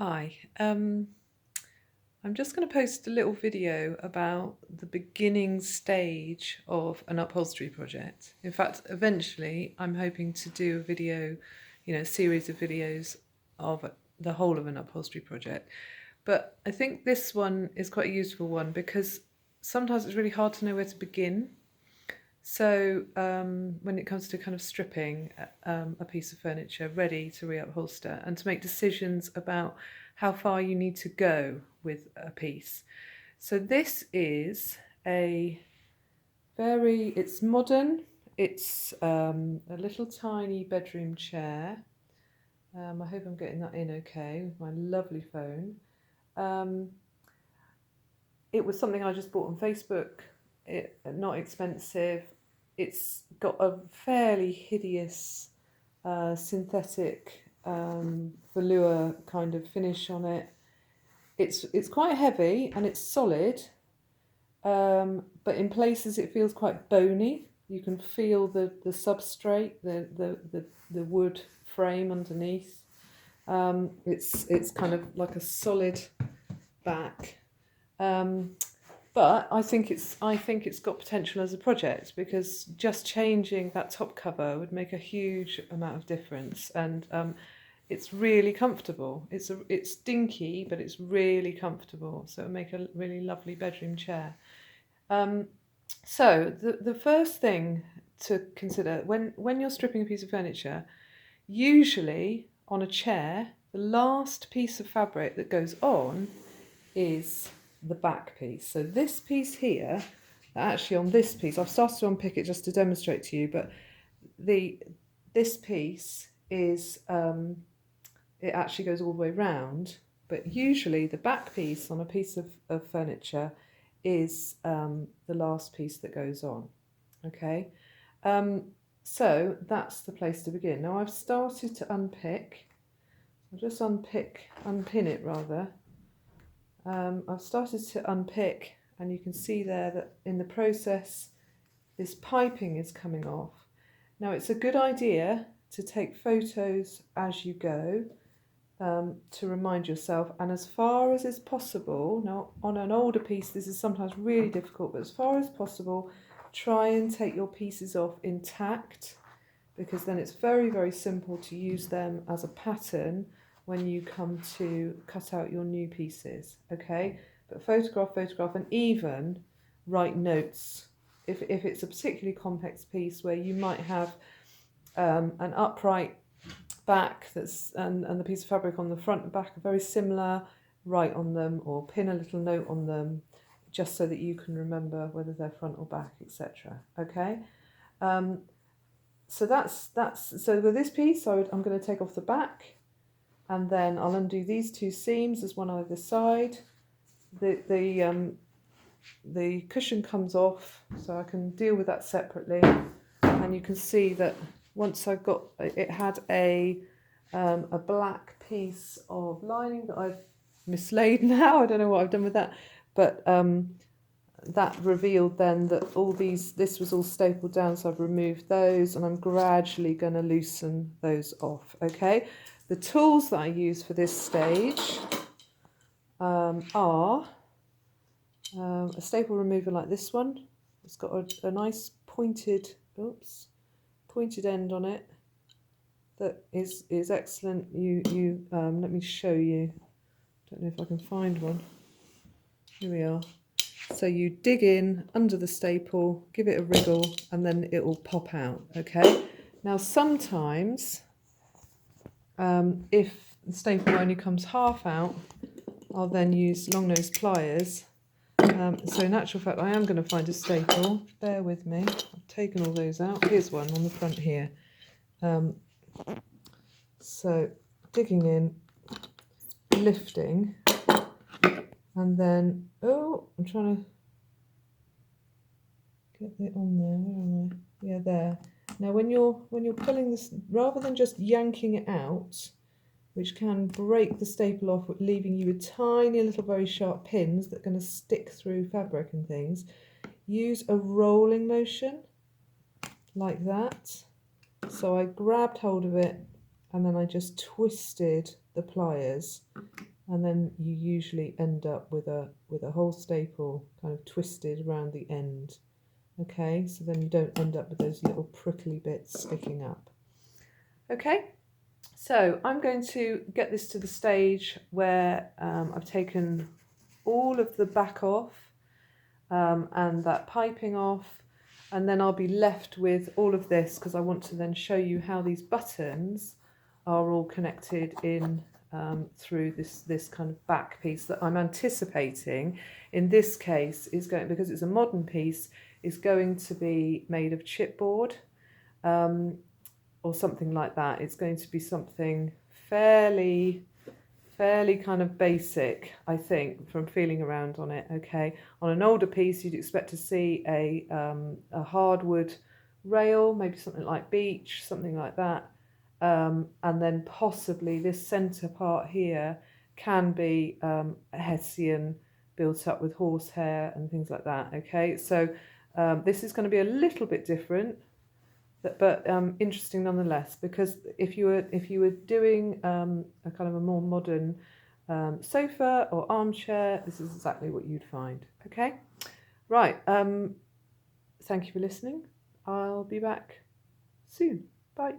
Hi, I'm just going to post a little video about the beginning stage of an upholstery project. In fact, eventually I'm hoping to do a video, a series of videos of the whole of an upholstery project. But I think this one is quite a useful one because sometimes it's really hard to know where to begin. So when it comes to kind of stripping a piece of furniture ready to re-upholster and to make decisions about how far you need to go with a piece. So this is it's modern, it's a little tiny bedroom chair. I hope I'm getting that in okay with my lovely phone. It was something I just bought on Facebook. Not expensive. It's got a fairly hideous synthetic velour kind of finish on it. It's quite heavy and it's solid, but in places it feels quite bony. You can feel the substrate, the wood frame underneath. It's kind of like a solid back. But I think it's got potential as a project because just changing that top cover would make a huge amount of difference, and it's really comfortable. It's dinky, but it's really comfortable, so it'll make a really lovely bedroom chair. So the first thing to consider when you're stripping a piece of furniture, usually on a chair, the last piece of fabric that goes on is the back piece. So this piece here, actually on this piece, I've started to unpick it just to demonstrate to you, but this piece is, it actually goes all the way round, but usually the back piece on a piece of furniture is the last piece that goes on, okay? So that's the place to begin. Now I've started to unpick, I'll just unpin it rather. I've started to unpick, and you can see there that in the process this piping is coming off. Now it's a good idea to take photos as you go to remind yourself, and as far as is possible, now on an older piece this is sometimes really difficult, but as far as possible try and take your pieces off intact, because then it's very, very simple to use them as a pattern when you come to cut out your new pieces, okay? But photograph, and even write notes. If it's a particularly complex piece where you might have an upright back and the piece of fabric on the front and back are very similar, write on them or pin a little note on them just so that you can remember whether they're front or back, etc. Okay? So so with this piece I'm going to take off the back, and then I'll undo these two seams as one either side. The cushion comes off, so I can deal with that separately. And you can see that once I've got it, had a black piece of lining that I've mislaid now. I don't know what I've done with that, but that revealed then that this was all stapled down, so I've removed those and I'm gradually going to loosen those off. Okay, the tools that I use for this stage are a staple remover like this one. It's got a nice pointed end on it that is excellent. Let me show you. Don't know if I can find one. Here we are. So you dig in under the staple, give it a wriggle, and then it will pop out, okay? Now sometimes, if the staple only comes half out, I'll then use long nose pliers. So in actual fact, I am going to find a staple. Bear with me. I've taken all those out. Here's one on the front here. So digging in, lifting, and then, I'm trying to get it on there. Where am I? Yeah, there. Now when you're pulling this, rather than just yanking it out, which can break the staple off, leaving you with tiny little very sharp pins that are going to stick through fabric and things, use a rolling motion like that. So I grabbed hold of it and then I just twisted the pliers and then you usually end up with a whole staple kind of twisted around the end. Okay, so then you don't end up with those little prickly bits sticking up. Okay, so I'm going to get this to the stage where I've taken all of the back off and that piping off, and then I'll be left with all of this because I want to then show you how these buttons are all connected in through this kind of back piece that I'm anticipating in this case is going, because it's a modern piece, is going to be made of chipboard or something like that. It's going to be something fairly kind of basic, I think, from feeling around on it. Okay, on an older piece you'd expect to see a hardwood rail, maybe something like beech, something like that, and then possibly this centre part here can be a Hessian built up with horsehair and things like that. Okay, so this is going to be a little bit different, but interesting nonetheless, because if you were doing a kind of a more modern sofa or armchair, this is exactly what you'd find. Okay, right. Thank you for listening. I'll be back soon. Bye.